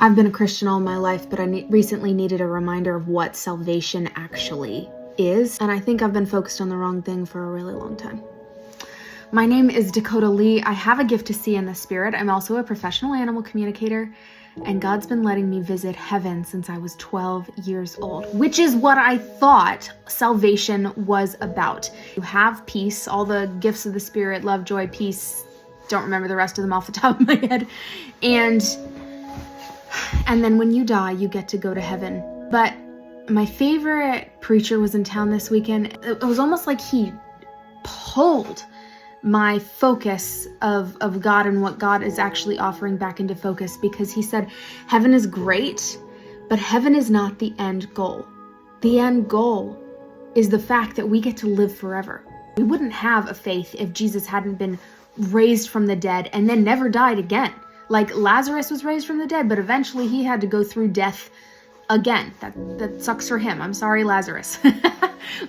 I've been a Christian all my life, but I recently needed a reminder of what salvation actually is, and I think I've been focused on the wrong thing for a really long time. My name is Dakota Lee. I have a gift to see in the spirit. I'm also a professional animal communicator, and God's been letting me visit heaven since I was 12 years old, which is what I thought salvation was about. You have peace, all the gifts of the spirit, love, joy, peace. Don't remember the rest of them off the top of my head. And then when you die, you get to go to heaven. But my favorite preacher was in town this weekend. It was almost like he pulled my focus of God and what God is actually offering back into focus, because he said, heaven is great, but heaven is not the end goal. The end goal is the fact that we get to live forever. We wouldn't have a faith if Jesus hadn't been raised from the dead and then never died again. Like Lazarus was raised from the dead, but eventually he had to go through death again. That sucks for him. I'm sorry, Lazarus.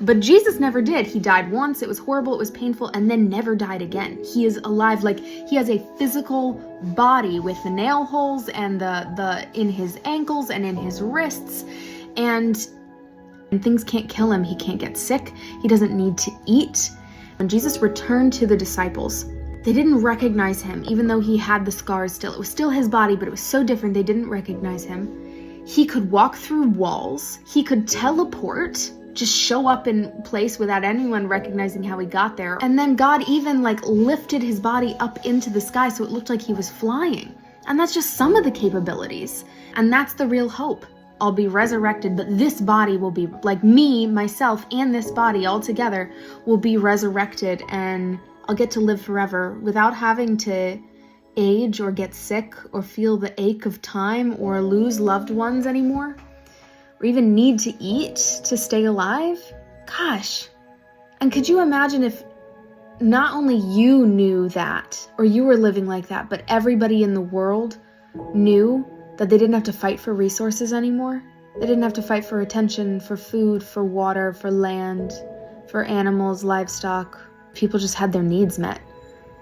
But Jesus never did. He died once. It was horrible. It was painful, and then never died again. He is alive. Like, he has a physical body with the nail holes and the in his ankles and in his wrists, and things can't kill him. He can't get sick. He doesn't need to eat. When Jesus returned to the disciples, they didn't recognize him, even though he had the scars still. It was still his body, but it was so different. They didn't recognize him. He could walk through walls. He could teleport, just show up in place without anyone recognizing how he got there. And then God even lifted his body up into the sky so it looked like he was flying. And that's just some of the capabilities. And that's the real hope. I'll be resurrected, but this body will be, like me, myself, and this body all together will be resurrected, and I'll get to live forever without having to age or get sick or feel the ache of time or lose loved ones anymore, or even need to eat to stay alive. Gosh. And could you imagine if not only you knew that, or you were living like that, but everybody in the world knew that they didn't have to fight for resources anymore? They didn't have to fight for attention, for food, for water, for land, for animals, livestock. People just had their needs met.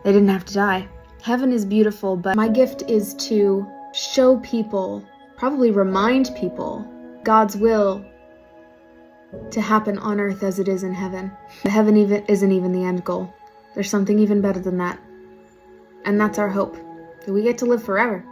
They didn't have to die. Heaven is beautiful, but my gift is to show people, probably remind people, God's will to happen on earth as it is in heaven. Heaven isn't even the end goal. There's something even better than that. And that's our hope, that we get to live forever.